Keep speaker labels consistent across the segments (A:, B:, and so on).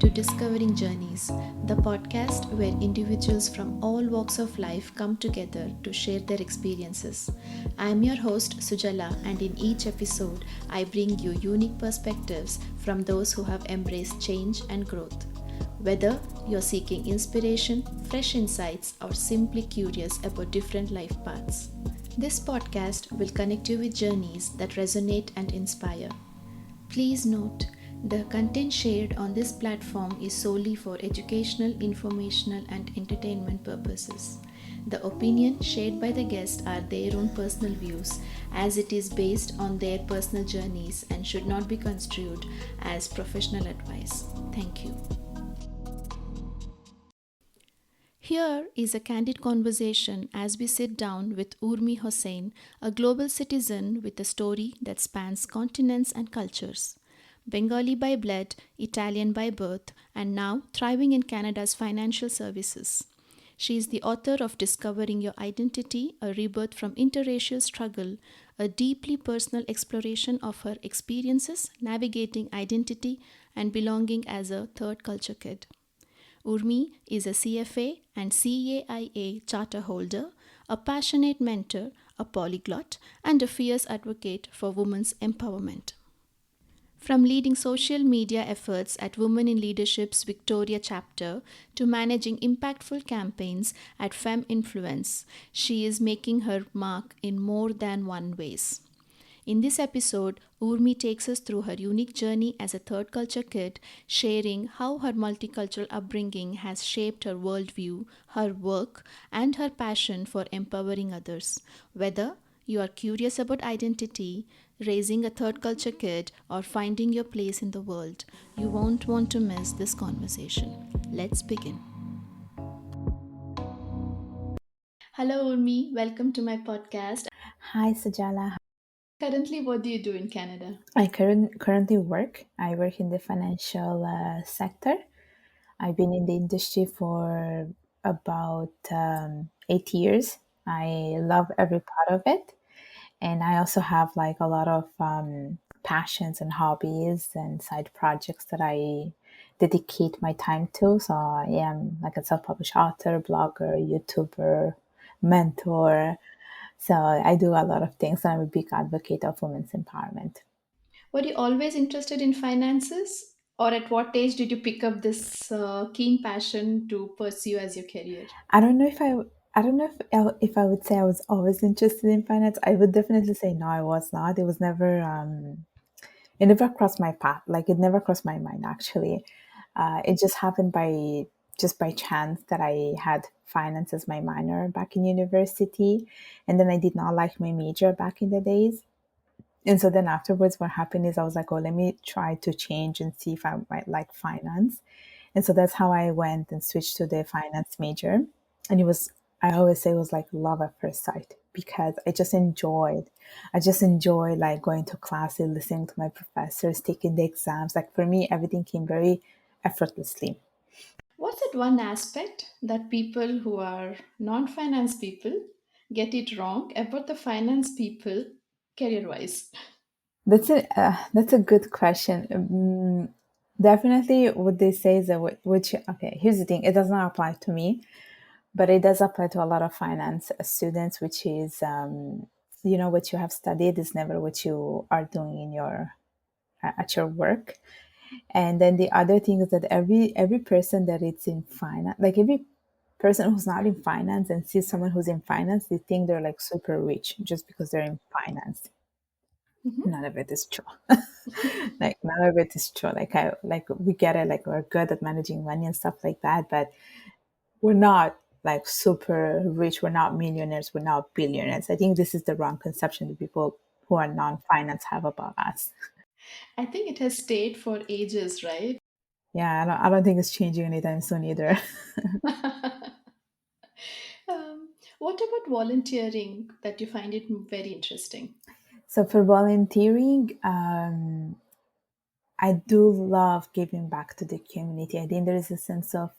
A: to Discovering Journeys, the podcast where individuals from all walks of life come together to share their experiences. I am your host, Sujala, and in each episode, I bring you unique perspectives from those who have embraced change and growth. Whether you're seeking inspiration, fresh insights, or simply curious about different life paths, this podcast will connect you with journeys that resonate and inspire. Please note, the content shared on this platform is solely for educational, informational, and entertainment purposes. The opinion shared by the guests are their own personal views, as it is based on their personal journeys and should not be construed as professional advice. Thank you. Here is a candid conversation as we sit down with Urmi Hossain, a global citizen with a story that spans continents and cultures. Bengali by blood, Italian by birth, and now thriving in Canada's financial services. She is the author of Discovering Your Identity, a rebirth from interracial struggle, a deeply personal exploration of her experiences navigating identity and belonging as a third culture kid. Urmi is a CFA and CAIA charter holder, a passionate mentor, a polyglot, and a fierce advocate for women's empowerment. From leading social media efforts at Women in Leadership's Victoria chapter to managing impactful campaigns at Femme Influence, she is making her mark in more than one ways. In this episode, Urmi takes us through her unique journey as a third culture kid, sharing how her multicultural upbringing has shaped her worldview, her work, and her passion for empowering others. Whether you are curious about identity, raising a third culture kid, or finding your place in the world, you won't want to miss this conversation. Let's begin. Hello, Urmi. Welcome to my podcast.
B: Hi, Sajala.
A: Currently, what do you do in Canada?
B: I currently work. I work in the financial sector. I've been in the industry for about 8 years. I love every part of it. And I also have like a lot of passions and hobbies and side projects that I dedicate my time to. So I am like a self-published author, blogger, YouTuber, mentor. So I do a lot of things. I'm a big advocate of women's empowerment.
A: Were you always interested in finances, or at what age did you pick up this keen passion to pursue as your career?
B: I don't know if I don't know if I would say I was always interested in finance. I would definitely say no, I was not. It never crossed my path. Like it never crossed my mind actually. It just happened by chance that I had finance as my minor back in university, and then I did not like my major back in the days. And so then afterwards, what happened is I was like, oh, let me try to change and see if I might like finance. And so that's how I went and switched to the finance major. And I always say it was like love at first sight because I just enjoyed like going to classes, listening to my professors, taking the exams. Like for me, everything came very effortlessly.
A: What's that one aspect that people who are non finance people get it wrong about the finance people career wise?
B: That's a good question. Definitely, what they say is that which okay. Here's the thing: it does not apply to me, but it does apply to a lot of finance students, which is what you have studied is never what you are doing in your at your work. And then the other thing is that every person that is in finance, like every person who's not in finance and sees someone who's in finance, they think they're like super rich just because they're in finance.
A: Mhm.
B: None of it is true. Like none of it is true. Like we get it, like we're good at managing money and stuff like that, but we're not like super rich. We're not millionaires. We're not billionaires. I think this is the wrong conception that people who are non-finance have about us.
A: I think it has stayed for ages, right?
B: Yeah, I don't think it's changing anytime soon either.
A: What about volunteering that you find it very interesting?
B: So for volunteering, I do love giving back to the community. I think there is a sense of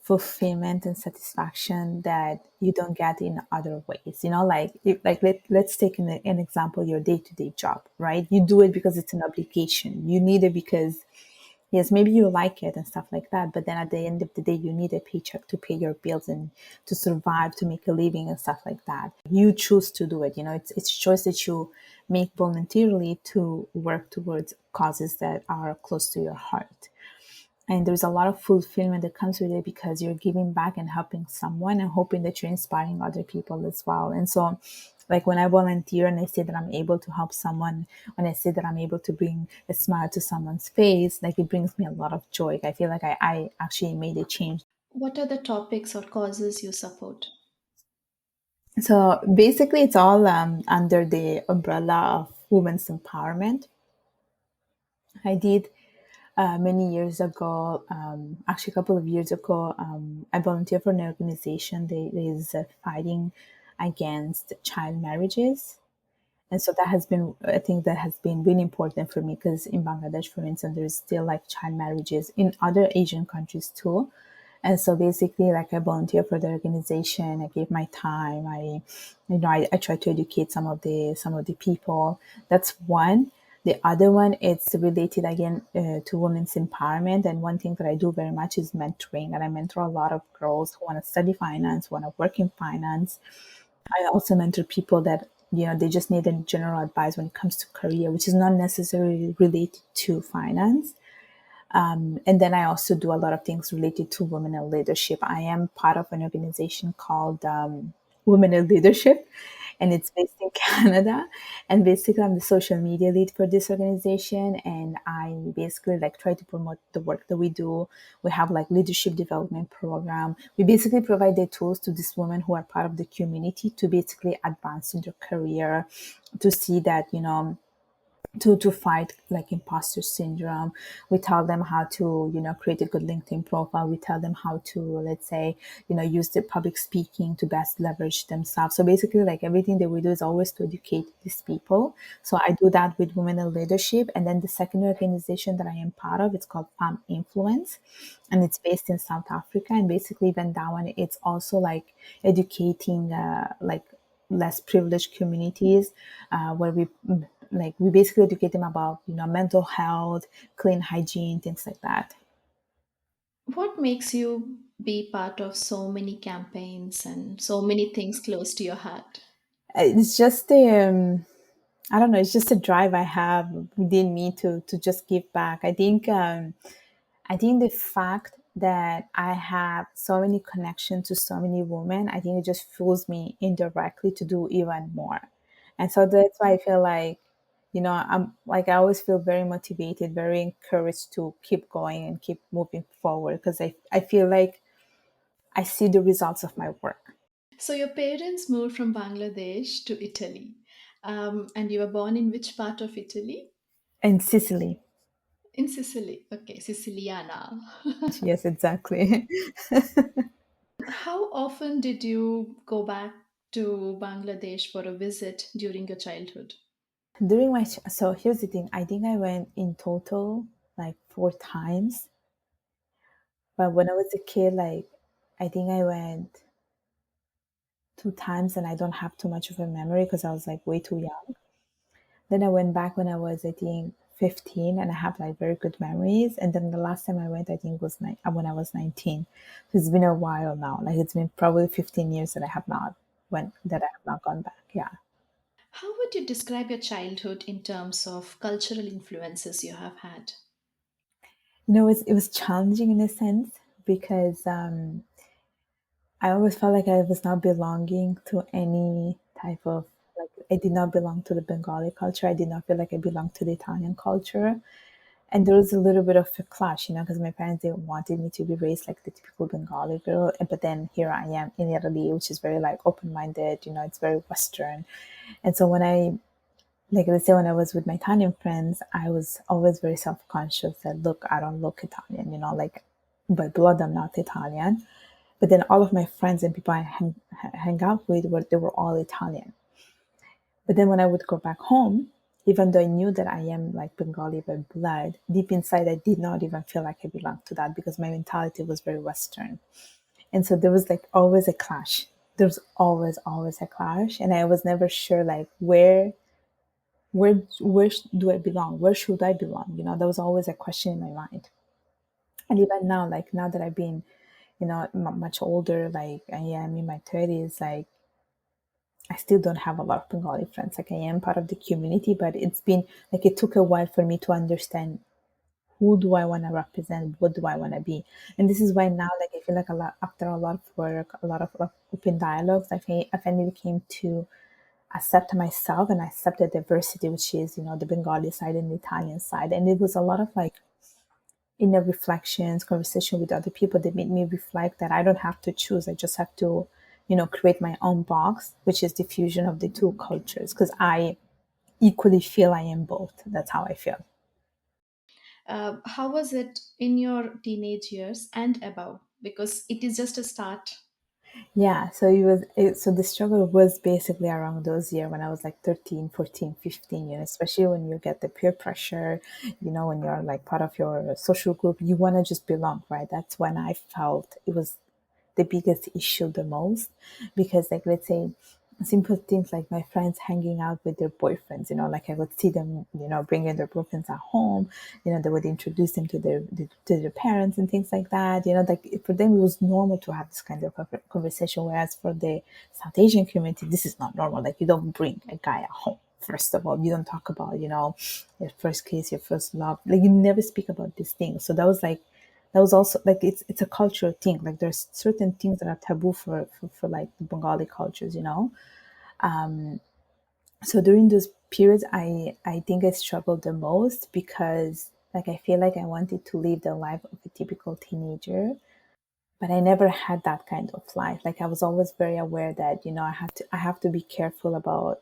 B: fulfillment and satisfaction that you don't get in other ways. Let's take an example, your day-to-day job, right? You do it because it's an obligation. You need it because yes, maybe you like it and stuff like that, but then at the end of the day, you need a paycheck to pay your bills and to survive, to make a living and stuff like that. You choose to do it. It's a choice that you make voluntarily to work towards causes that are close to your heart. And there's a lot of fulfillment that comes with it because you're giving back and helping someone and hoping that you're inspiring other people as well. And so, like when I volunteer and I say that I'm able to help someone, when I say that I'm able to bring a smile to someone's face, like it brings me a lot of joy. I feel like I actually made a change.
A: What are the topics or causes you support?
B: So basically, it's all under the umbrella of women's empowerment. I did many years ago, actually a couple of years ago, I volunteered for an organization that is fighting against child marriages. And so that has been, I think that has been really important for me because in Bangladesh, for instance, there's still like child marriages in other Asian countries too. And so basically, like I volunteer for the organization. I gave my time. I try to educate some of the people. That's one. The other one, it's related again to women's empowerment. And one thing that I do very much is mentoring. And I mentor a lot of girls who want to study finance, want to work in finance. I also mentor people that they just need a general advice when it comes to career, which is not necessarily related to finance. And then I also do a lot of things related to women in leadership. I am part of an organization called Women in Leadership, and it's based in Canada. And basically, I'm the social media lead for this organization, and I basically like try to promote the work that we do. We have like leadership development program. We basically provide the tools to these women who are part of the community to basically advance in their career, to see that to fight like imposter syndrome. We tell them how to create a good LinkedIn profile. We tell them how to, let's say, use the public speaking to best leverage themselves. So basically, like everything that we do is always to educate these people. So I do that with women in leadership. And then the second organization that I am part of, it's called Farm Influence, and it's based in South Africa. And basically even that one, it's also like educating like less privileged communities, where we basically educate them about mental health, clean hygiene, things like that.
A: What makes you be part of so many campaigns and so many things close to your heart?
B: It's just I don't know, it's just a drive I have within me to just give back. I think the fact that I have so many connections to so many women, I think it just fuels me indirectly to do even more. And so that's why I feel like, I'm like, I always feel very motivated, very encouraged to keep going and keep moving forward because I feel like I see the results of my work.
A: So, your parents moved from Bangladesh to Italy. And you were born in which part of Italy?
B: And Sicily.
A: In Sicily. Okay, Siciliana.
B: Yes, exactly.
A: How often did you go back to Bangladesh for a visit during your childhood?
B: So here's the thing. I think I went in total like 4 times. But when I was a kid, like I think I went 2 times and I don't have too much of a memory because I was like way too young. Then I went back when I was, I think, 15 and I have like very good memories. And then the last time I went, I think was when I was 19. So it's been a while now. Like it's been probably 15 years that I have not gone back. Yeah.
A: How would you describe your childhood in terms of cultural influences you have had?
B: It was challenging in a sense because I always felt like I was not belonging to any type of, like, I did not belong to the Bengali culture. I did not feel like I belonged to the Italian culture. And there was a little bit of a clash, because my parents, they wanted me to be raised like the typical Bengali girl. But then here I am in Italy, which is very like open-minded, it's very Western. And so like let's say when I was with my Italian friends, I was always very self-conscious that, look, I don't look Italian, like by blood, I'm not Italian. But then all of my friends and people I hang out with they were all Italian. But then when I would go back home, even though I knew that I am like Bengali by blood, deep inside I did not even feel like I belonged to that because my mentality was very Western. And so there was like always a clash. There was always a clash. And I was never sure like where do I belong? Where should I belong? That was always a question in my mind. And even now, like now that I've been, much older, like I am in my 30s, like I still don't have a lot of Bengali friends. Like I am part of the community, but it's been like it took a while for me to understand who do I want to represent, what do I want to be. And this is why now, like I feel like a lot after a lot of work, a lot of open dialogues, I finally came to accept myself and accept the diversity, which is the Bengali side and the Italian side. And it was a lot of like inner reflections, conversation with other people that made me reflect that I don't have to choose. I just have to, create my own box, which is the fusion of the two cultures. Because I equally feel I am both. That's how I feel.
A: How was it in your teenage years and above? Because it is just a start.
B: Yeah, so the struggle was basically around those years when I was like 13, 14, 15, especially when you get the peer pressure, when you're like part of your social group, you want to just belong, right? That's when I felt it was the biggest issue the most because like let's say simple things like my friends hanging out with their boyfriends, like I would see them, bringing their boyfriends at home, they would introduce them to their parents and things like that, like for them it was normal to have this kind of conversation, whereas for the South Asian community this is not normal. Like you don't bring a guy at home. First of all, you don't talk about, your first kiss, your first love. Like you never speak about these things. So that was also like it's a cultural thing. Like there's certain things that are taboo for like the Bengali cultures, so during those periods I think I struggled the most because like I feel like I wanted to live the life of a typical teenager, but I never had that kind of life. Like I was always very aware that I have to be careful about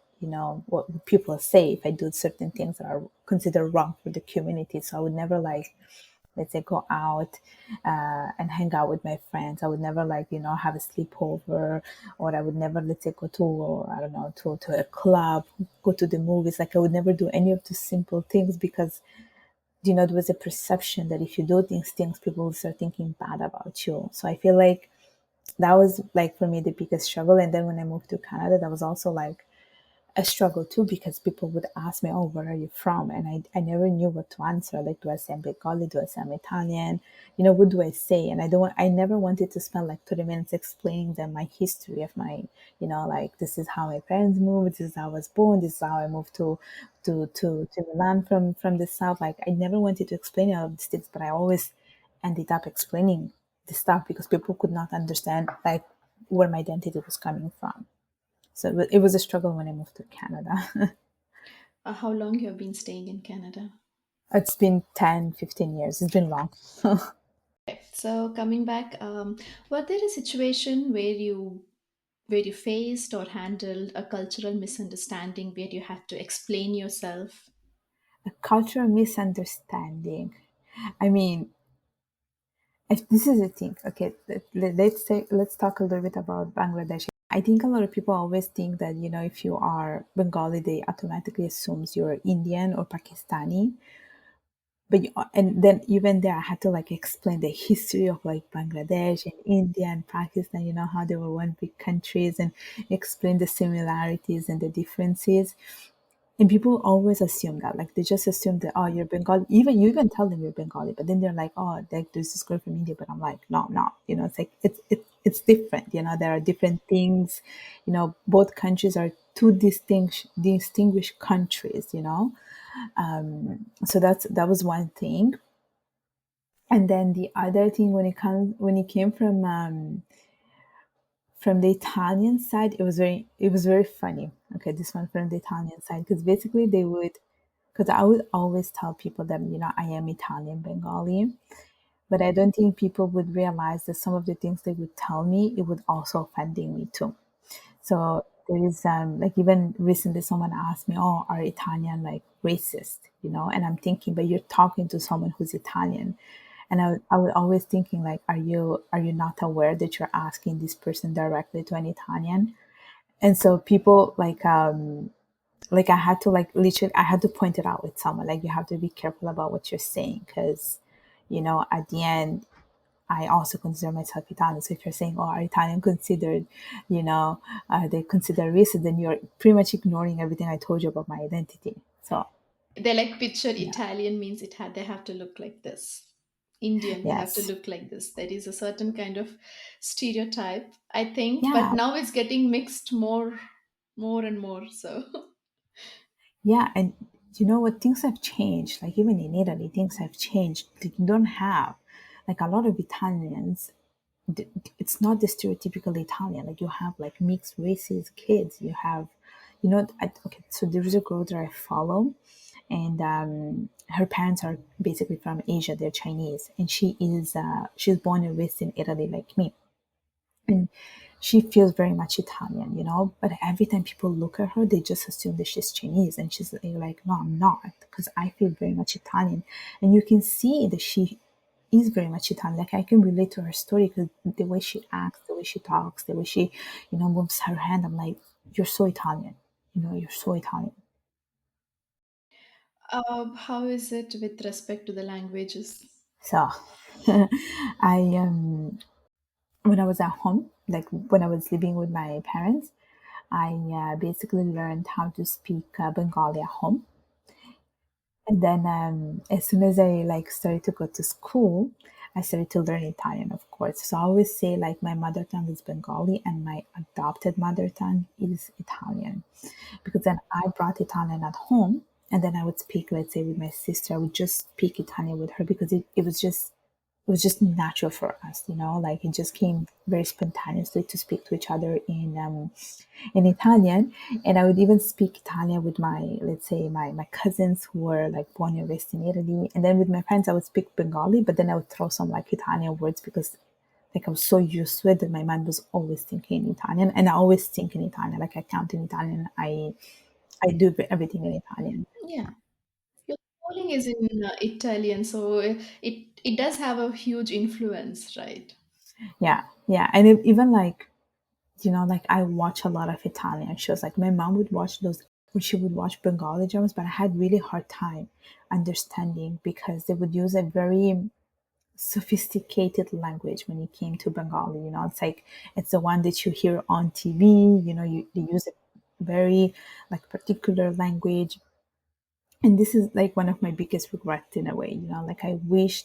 B: what people say if I do certain things that are considered wrong for the community. So I would never like, let's say, go out and hang out with my friends. I would never like have a sleepover, or I would never, let's say, go to, I don't know, to a club, go to the movies. Like I would never do any of those simple things because there was a perception that if you do these things people will start thinking bad about you. So I feel like that was like for me the biggest struggle. And then when I moved to Canada, that was also like a struggle too because people would ask me, "Oh, where are you from?" And I never knew what to answer. Like, do I say I'm Bengali? Do I say I'm Italian? What do I say? And I never wanted to spend like 30 minutes explaining them my history of my, like this is how my parents moved, this is how I was born, this is how I moved to Milan from the south. Like, I never wanted to explain all of these things, but I always ended up explaining the stuff because people could not understand like where my identity was coming from. So it was a struggle when I moved to Canada.
A: How long you have been staying in Canada?
B: It's been 10, 15 years. It's been long.
A: So coming back, was there a situation where you faced or handled a cultural misunderstanding where you had to explain yourself?
B: A cultural misunderstanding. I mean, if this is a thing. Okay, let's talk a little bit about Bangladesh. I think a lot of people always think that if you are Bengali, they automatically assumes you're Indian or Pakistani. But and then even there, I had to like explain the history of like Bangladesh and India and Pakistan. How they were one big countries, and explain the similarities and the differences. And people always assume that, like they just assume that, oh, you're Bengali. Even you even tell them you're Bengali, but then they're like, oh, like there's this girl from India, but I'm like, no, no. It's like it's different. There are different things. Both countries are two distinguished countries. So that was one thing. And then the other thing, when it came from the Italian side, it was very funny. Okay, this one from the Italian side, because basically because I would always tell people that I am Italian Bengali, but I don't think people would realize that some of the things they would tell me, it would also offending me too. So there is like even recently someone asked me, "Oh, are Italian like racist?" And I'm thinking, but you're talking to someone who's Italian, and I would always thinking like, are you not aware that you're asking this person directly to an Italian? And so people like I had to like literally I had to point it out with someone, like you have to be careful about what you're saying because at the end I also consider myself Italian. So if you're saying, "Oh, are Italian considered, are they considered racist?" Then you're pretty much ignoring everything I told you about my identity. So
A: They like picture
B: yeah,
A: Italian means they have to look like this. Indian, they have to
B: Yes.
A: look like this. There is a certain kind of stereotype, I think, but
B: Yeah.
A: now it's getting mixed more and more. So
B: Yeah. And you know what? Things have changed. Like even in Italy, things have changed. Like, you don't have like a lot of Italians. It's not the stereotypical Italian. Like you have like mixed races kids. You have, okay. So there is a girl that I follow, and her parents are basically from Asia. They're Chinese, and she's born and raised in Italy like me, and she feels very much Italian, But every time people look at her, they just assume that she's Chinese, and she's like, "No, I'm not," because I feel very much Italian, and you can see that she is very much Italian. Like I can relate to her story because the way she acts, the way she talks, the way she, moves her hand. I'm like, "You're so Italian," You're so Italian.
A: how is it with respect to the languages?
B: So, I when I was at home, like when I was living with my parents, I basically learned how to speak Bengali at home. And then as soon as I like started to go to school, I started to learn Italian, of course. So I always say like my mother tongue is Bengali and my adopted mother tongue is Italian. Because then I brought Italian at home and then I would speak, let's say with my sister, I would just speak Italian with her because it was just natural for us, like it just came very spontaneously to speak to each other in Italian. And I would even speak Italian with my, let's say, my cousins who were like born and raised in Italy. And then with my friends, I would speak Bengali, but then I would throw some like Italian words because like I was so used to it that my mind was always thinking in Italian, and I always think in Italian. Like I count in Italian, I do everything in Italian.
A: Yeah, your schooling is in Italian, so it does have a huge influence, right?
B: Yeah, yeah, and even like like I watch a lot of Italian shows. Like my mom would watch those, or she would watch Bengali dramas, but I had really hard time understanding because they would use a very sophisticated language when it came to Bengali. It's like it's the one that you hear on TV. They use a very like particular language, and this is like one of my biggest regrets in a way. Like I wish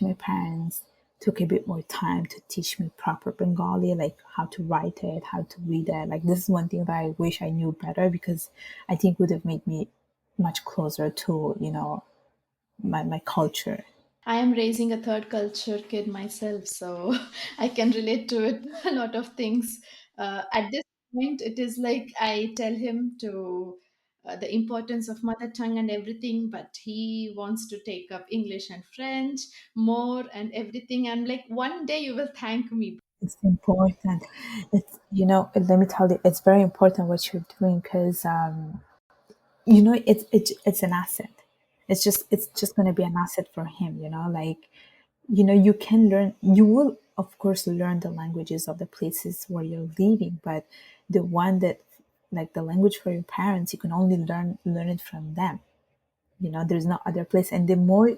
B: my parents took a bit more time to teach me proper Bengali, like how to write it, how to read it. Like this is one thing that I wish I knew better because I think would have made me much closer to, my culture.
A: I am raising a third culture kid myself, so I can relate to it a lot of things. At this point, it is like I tell him to the importance of mother tongue and everything, but he wants to take up English and French more and everything. I'm like, one day you will thank me.
B: It's important. Let me tell you, it's very important what you're doing because, it's an asset. It's just going to be an asset for him, like you can learn, you will of course learn the languages of the places where you're living, but the one that like the language for your parents, you can only learn it from them. There's no other place, and the more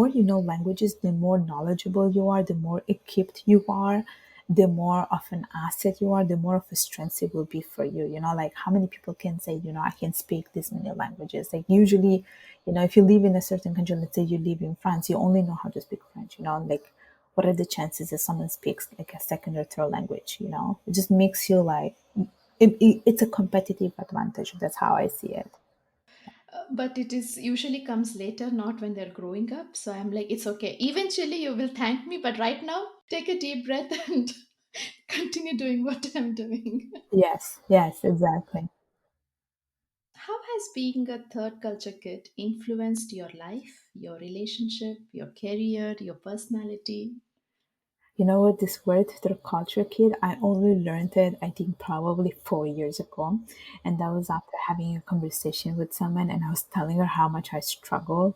B: you know languages, the more knowledgeable you are, the more equipped you are, the more of an asset you are, the more of a strength it will be for you. Like how many people can say, I can speak this many languages. Like usually, if you live in a certain country, let's say you live in France, you only know how to speak French. Like what are the chances that someone speaks like a second or third language? It just makes you like it's a competitive advantage. That's how I see it.
A: But it is usually comes later, not when they're growing up. So I'm like, it's okay. Eventually, you will thank me, but right now, take a deep breath and continue doing what I'm doing.
B: Yes, yes, exactly.
A: How has being a third culture kid influenced your life, your relationship, your career, your personality?
B: You know what, this word, third culture kid, I only learned it, I think, probably 4 years ago. And that was after having a conversation with someone, and I was telling her how much I struggle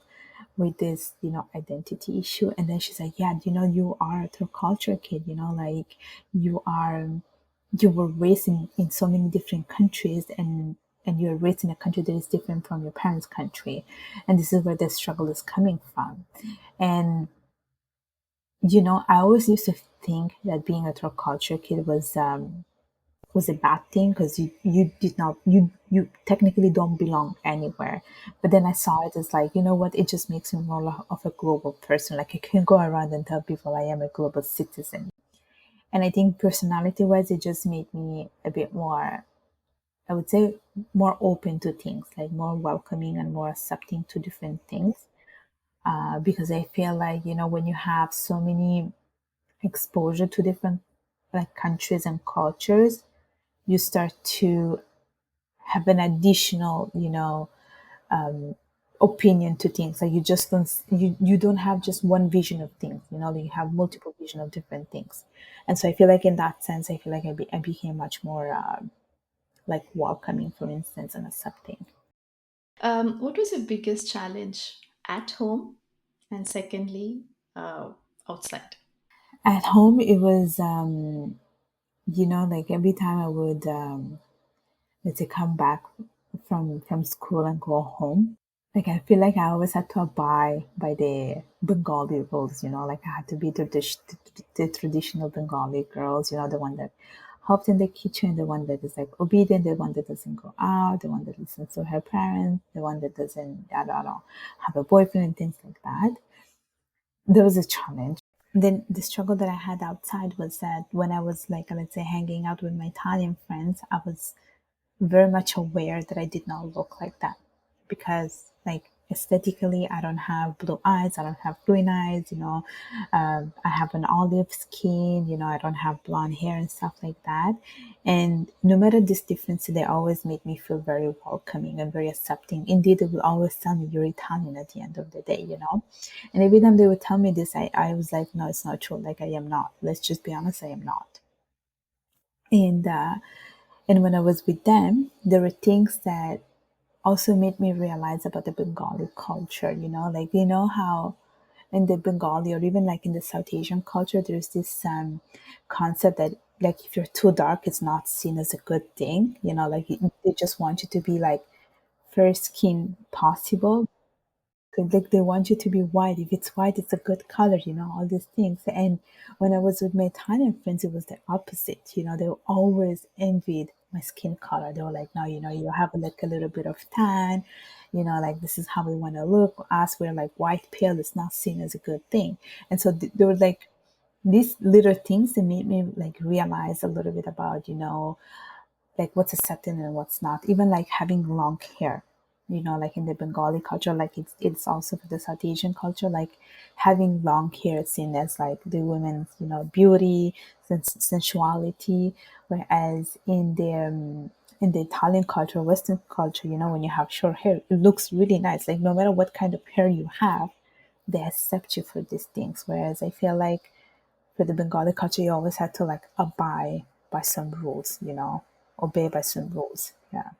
B: with this, identity issue. And then she's like, yeah, you are a third culture kid, like you are, you were raised in so many different countries, and you're raised in a country that is different from your parents' country. And this is where the struggle is coming from. And I always used to think that being a third culture kid was was a bad thing because you did not you technically don't belong anywhere. But then I saw it as like, you know what, it just makes me more of a global person. Like I can go around and tell people I am a global citizen. And I think personality wise, it just made me a bit more, I would say, more open to things, like more welcoming and more accepting to different things. Because I feel like, you know, when you have so many exposure to different like countries and cultures, you start to have an additional, you know, opinion to things. Like you just don't, you don't have just one vision of things, you know, you have multiple vision of different things. And so I feel like in that sense, I feel like I became much more like welcoming, for instance, and accepting.
A: What was your biggest challenge at home? And secondly, uh, outside.
B: At home, it was, you know, like every time I would, let's say, come back from school and go home. Like I feel like I always had to abide by the Bengali rules, you know, like I had to be the traditional Bengali girls, you know, the one that helped in the kitchen, the one that is like obedient, the one that doesn't go out, the one that listens to her parents, the one that doesn't, I don't know, have a boyfriend and things like that. There was a challenge. Then the struggle that I had outside was that when I was like, let's say, hanging out with my Italian friends, I was very much aware that I did not look like that because, like, aesthetically, I don't have blue eyes, I don't have green eyes, you know, I have an olive skin, you know, I don't have blonde hair and stuff like that. And no matter this difference, they always made me feel very welcoming and very accepting. Indeed, they will always tell me you're Italian at the end of the day, you know. And every time they would tell me this, I was like, no, it's not true. Like, I am not. Let's just be honest, I am not. And, uh, and when I was with them, there were things that also made me realize about the Bengali culture, you know, like, you know, how in the Bengali or even like in the South Asian culture, there's this concept that like if you're too dark, it's not seen as a good thing, you know, like they just want you to be like fair skin possible. Like they want you to be white. If it's white, it's a good color, you know, all these things. And when I was with my Italian friends, it was the opposite. You know, they always envied my skin color. They were like, no, you know, you have like a little bit of tan, you know, like this is how we want to look. Us, we're like white pale, it's not seen as a good thing. And so there were like these little things that made me like realize a little bit about, you know, like what's accepted and what's not. Even like having long hair, you know, like in the Bengali culture, like it's also for the South Asian culture, like having long hair is seen as like the women's, you know, beauty, sensuality. Whereas in the Italian culture, Western culture, you know, when you have short hair, it looks really nice. Like no matter what kind of hair you have, they accept you for these things. Whereas I feel like for the Bengali culture, you always had to like abide by some rules, you know, obey by some rules. Yeah.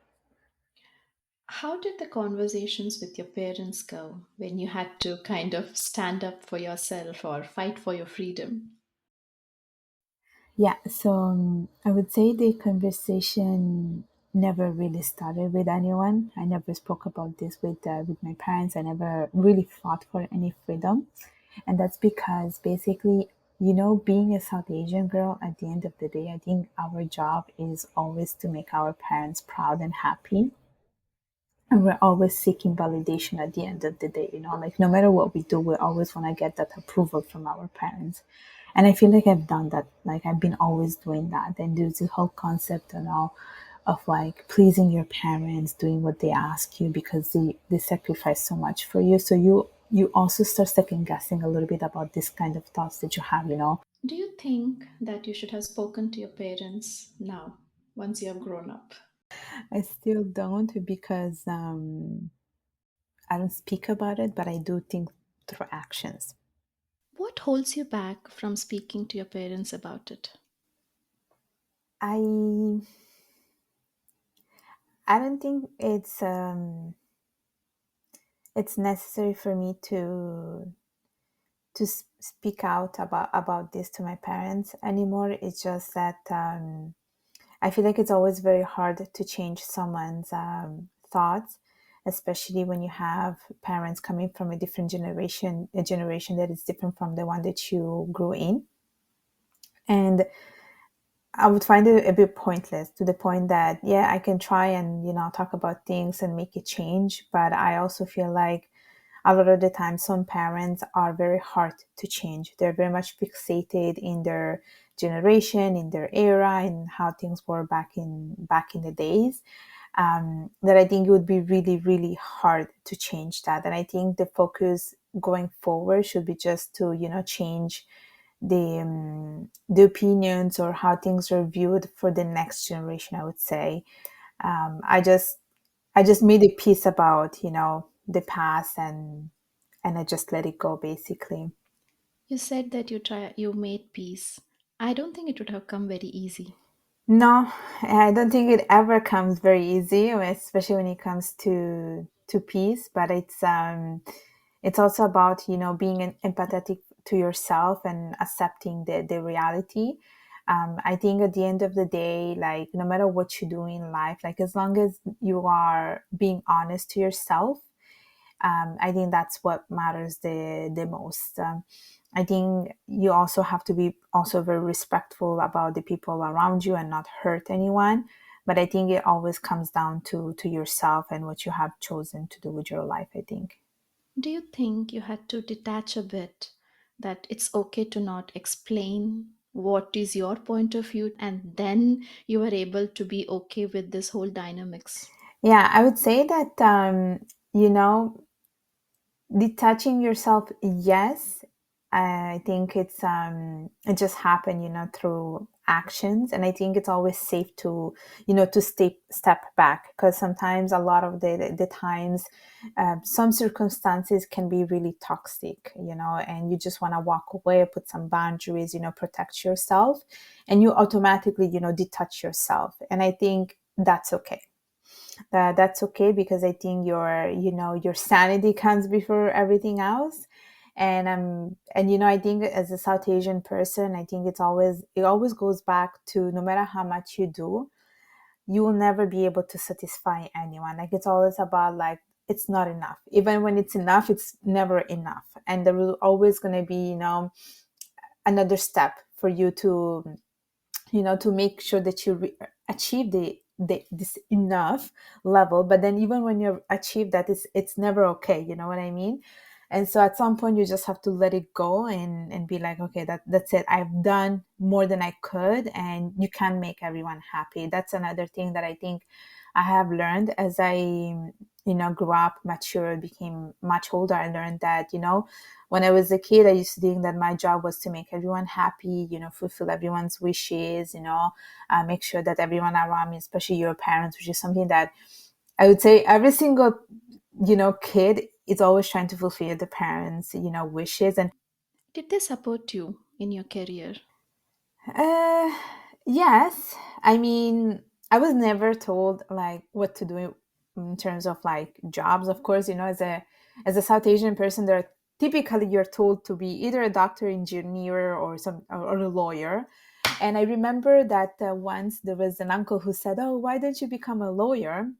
A: How did the conversations with your parents go when you had to kind of stand up for yourself or fight for your freedom?
B: Yeah. So I would say the conversation never really started with anyone. I never spoke about this with my parents. I never really fought for any freedom. And that's because basically, you know, being a South Asian girl, at the end of the day, I think our job is always to make our parents proud and happy. And we're always seeking validation at the end of the day, you know, like no matter what we do, we always want to get that approval from our parents. And I feel like I've done that. Like I've been always doing that. And there's the whole concept, you know, of like pleasing your parents, doing what they ask you because they sacrifice so much for you. So you also start second guessing a little bit about this kind of thoughts that you have, you know.
A: Do you think that you should have spoken to your parents now, once you have grown up?
B: I still don't because I don't speak about it, but I do think through actions.
A: What holds you back from speaking to your parents about it?
B: I I don't think it's necessary for me to speak out about this to my parents anymore. It's just that I feel like it's always very hard to change someone's thoughts, especially when you have parents coming from a different generation, a generation that is different from the one that you grew in. And I would find it a bit pointless, to the point that, yeah, I can try and, talk about things and make a change. But I also feel like a lot of the time, some parents are very hard to change. They're very much fixated in their generation, in their era, in how things were back in the days. That I think it would be really, really hard to change that. And I think the focus going forward should be just to, change the opinions or how things are viewed for the next generation, I would say. I just made a piece about, the past, and I just let it go, basically.
A: You said that you made peace. I don't think it would have come very easy.
B: No, I don't think it ever comes very easy, especially when it comes to peace. But it's also about, being empathetic to yourself and accepting the reality. I think at the end of the day, like, no matter what you do in life, like, as long as you are being honest to yourself, I think that's what matters the most. I think you also have to be also very respectful about the people around you and not hurt anyone. But I think it always comes down to yourself and what you have chosen to do with your life, I think.
A: Do you think you had to detach a bit, that it's okay to not explain what is your point of view, and then you were able to be okay with this whole dynamics?
B: Yeah, I would say that, you know, detaching yourself, yes. I think it just happened, through actions. And I think it's always safe to, to step back, because sometimes, a lot of the times, some circumstances can be really toxic, and you just want to walk away, put some boundaries, protect yourself, and you automatically, detach yourself. And I think that's okay. That's okay, because I think your sanity comes before everything else. And I think, as a South Asian person, I think it always goes back to, no matter how much you do, you will never be able to satisfy anyone. Like, it's always about, like, it's not enough. Even when it's enough, it's never enough, and there will always going to be, another step for you to make sure that you achieve this enough level. But then, even when you achieve that, it's never okay, you know what I mean? And so, at some point, you just have to let it go, and be like, okay, that's it. I've done more than I could, and you can make everyone happy. That's another thing that I think I have learned as I, grew up, matured, became much older. I learned that, when I was a kid, I used to think that my job was to make everyone happy, fulfill everyone's wishes, make sure that everyone around me, especially your parents, which is something that I would say every single, kid is always trying to fulfill the parents, wishes. And
A: Did they support you in your career?
B: Uh, yes. I mean, I was never told, like, what to do in terms of, like, jobs. Of course, as a South Asian person, there typically you're told to be either a doctor, engineer, or a lawyer. And I remember that, once there was an uncle who said, "Oh, why don't you become a lawyer?"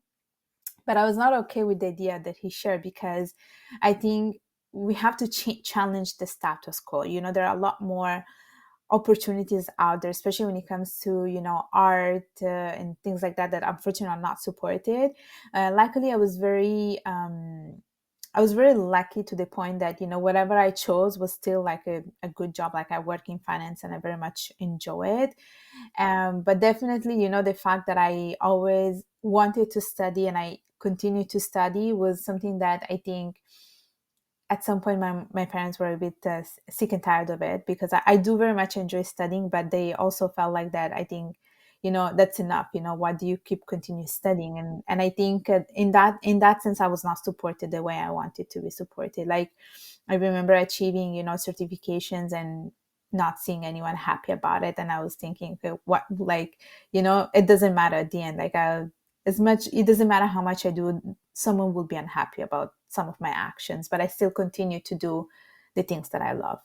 B: But I was not okay with the idea that he shared, because I think we have to challenge the status quo. There are a lot more opportunities out there, especially when it comes to, art, and things like that unfortunately are not supported. Luckily, I was very lucky, to the point that, whatever I chose was still, like, a good job. Like, I work in finance, and I very much enjoy it. But definitely, the fact that I always wanted to study, and I continue to study, was something that I think, at some point, my parents were a bit, sick and tired of it, because I do very much enjoy studying, but they also felt like that, I think, that's enough. Why do you keep continue studying? And I think, in that sense, I was not supported the way I wanted to be supported. Like, I remember achieving, certifications, and not seeing anyone happy about it. And I was thinking, okay, what, like, it doesn't matter at the end. Like, it doesn't matter how much I do, someone will be unhappy about some of my actions, but I still continue to do the things that I love.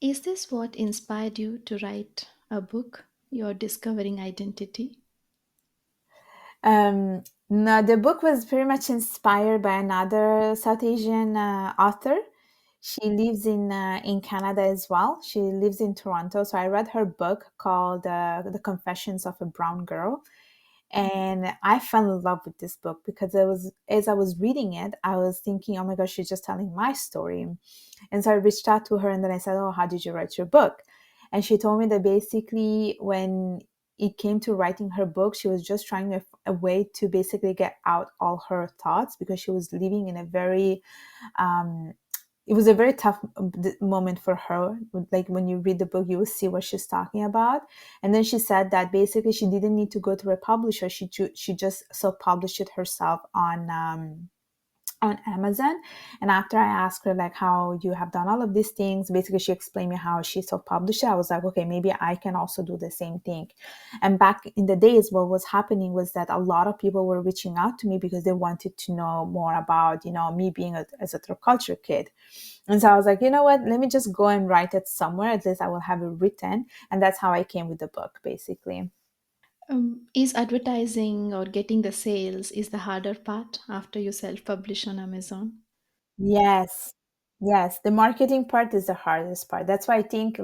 A: Is this what inspired you to write a book, Your Discovering Identity?
B: No, the book was pretty much inspired by another South Asian, author. She lives in Canada as well. She lives in Toronto. So I read her book called The Confessions of a Brown Girl. And I fell in love with this book because it was, as I was reading it, I was thinking, oh my gosh, she's just telling my story. And so I reached out to her and then I said, oh, how did you write your book? And she told me that basically when it came to writing her book, she was just trying a way to basically get out all her thoughts because she was living in a very um, it was a very tough moment for her. Like when you read the book, you will see what she's talking about. And then she said that basically she didn't need to go to a publisher. She just self-published it herself on Amazon. And after I asked her like how you have done all of these things, basically she explained me how she self-published it. I was like, okay, maybe I can also do the same thing. And back in the days, what was happening was that a lot of people were reaching out to me because they wanted to know more about, me being as a third culture kid. And so I was like, you know what, let me just go and write it somewhere. At least I will have it written. And that's how I came with the book, basically.
A: Is advertising or getting the sales is the harder part after you self-publish on Amazon?
B: Yes. Yes. The marketing part is the hardest part. That's why I think,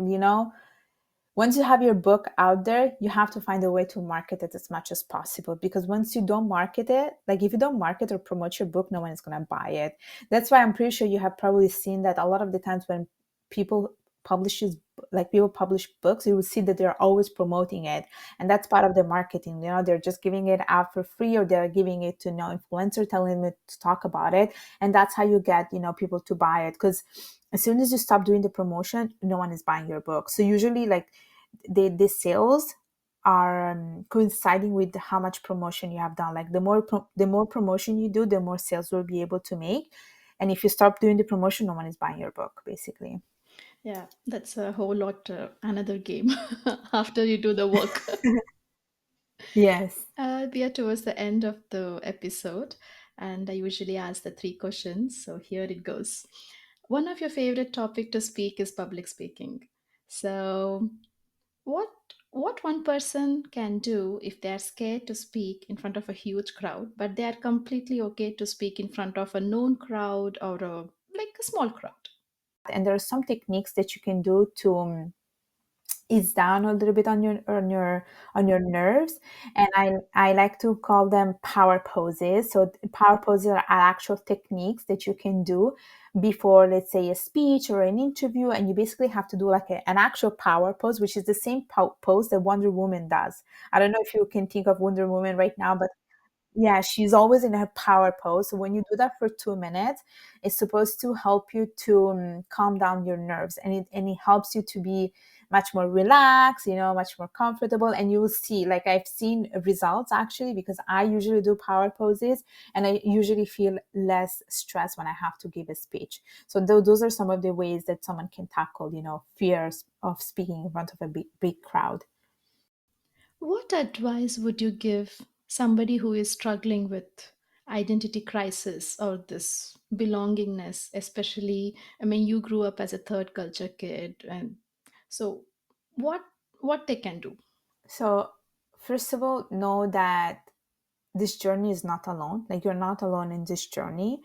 B: once you have your book out there, you have to find a way to market it as much as possible. Because once you don't market it, like if you don't market or promote your book, no one is going to buy it. That's why I'm pretty sure you have probably seen that a lot of the times when people publishes people publish books, you will see that they're always promoting it, and that's part of the marketing. They're just giving it out for free, or they're giving it to influencer, telling them to talk about it, and that's how you get people to buy it. Because as soon as you stop doing the promotion, no one is buying your book. So usually, like the sales are coinciding with how much promotion you have done. Like the more promotion you do, the more sales you'll be able to make. And if you stop doing the promotion, no one is buying your book, basically.
A: Yeah, that's a whole lot another game after you do the work.
B: Yes.
A: We are towards the end of the episode, and I usually ask the three questions. So here it goes. One of your favorite topic to speak is public speaking. So, what what one person can do if they are scared to speak in front of a huge crowd, but they are completely okay to speak in front of a known crowd or a small crowd?
B: And there are some techniques that you can do to ease down a little bit on your nerves, and I like to call them power poses. So power poses are actual techniques that you can do before, let's say, a speech or an interview, and you basically have to do like an actual power pose, which is the same pose that Wonder Woman does. I don't know if you can think of Wonder Woman right now, but yeah, she's always in her power pose. So when you do that for 2 minutes, it's supposed to help you to calm down your nerves, and it helps you to be much more relaxed, much more comfortable. And you will see, like I've seen results actually, because I usually do power poses, and I usually feel less stress when I have to give a speech. So those are some of the ways that someone can tackle, fears of speaking in front of a big crowd.
A: What advice would you give somebody who is struggling with identity crisis or this belongingness, especially, I mean, you grew up as a third culture kid, and so what what they can do?
B: So first of all, know that this journey is not alone. Like you're not alone in this journey.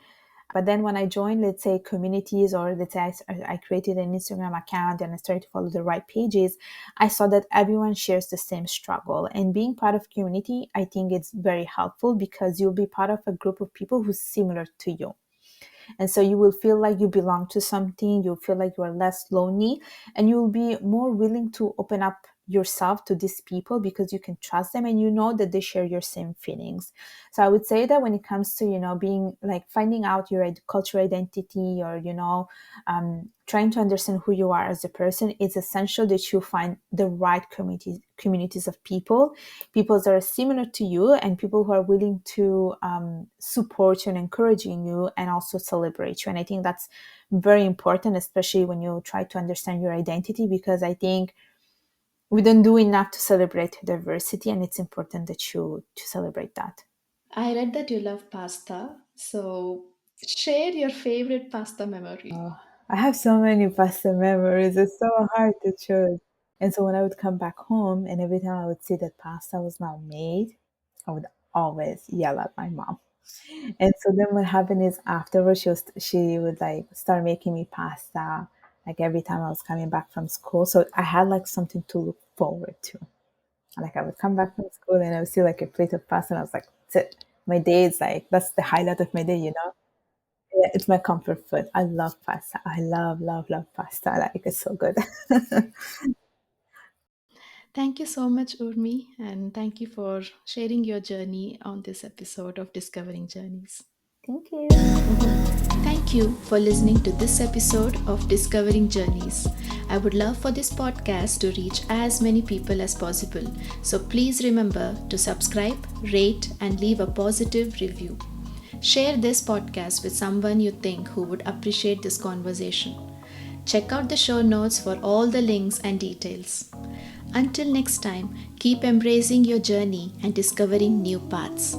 B: But then when I joined, let's say, communities, or let's say I created an Instagram account and I started to follow the right pages, I saw that everyone shares the same struggle. And being part of community, I think it's very helpful because you'll be part of a group of people who's similar to you. And so you will feel like you belong to something, you'll feel like you are less lonely, and you will be more willing to open up yourself to these people because you can trust them and you know that they share your same feelings. So I would say that when it comes to, being like finding out your cultural identity, or, trying to understand who you are as a person, it's essential that you find the right communities of people that are similar to you, and people who are willing to support you and encouraging you and also celebrate you. And I think that's very important, especially when you try to understand your identity, because I think we don't do enough to celebrate diversity, and it's important that you to celebrate that.
A: I read that you love pasta, so share your favorite pasta memory.
B: I have so many pasta memories. It's so hard to choose. And so when I would come back home, and every time I would see that pasta was not made, I would always yell at my mom. And so then what happened is afterwards she would like start making me pasta like every time I was coming back from school. So I had like something to look forward to. Like I would come back from school and I would see like a plate of pasta and I was like, that's it. My day is like that's the highlight of my day, you know? Yeah, it's my comfort food. I love pasta. I love, love, love pasta. Like it's so good.
A: Thank you so much, Urmi, and thank you for sharing your journey on this episode of Discovering Journeys.
B: Thank you.
A: Thank you for listening to this episode of Discovering Journeys. I would love for this podcast to reach as many people as possible. So please remember to subscribe, rate, and leave a positive review. Share this podcast with someone you think who would appreciate this conversation. Check out the show notes for all the links and details. Until next time, keep embracing your journey and discovering new paths.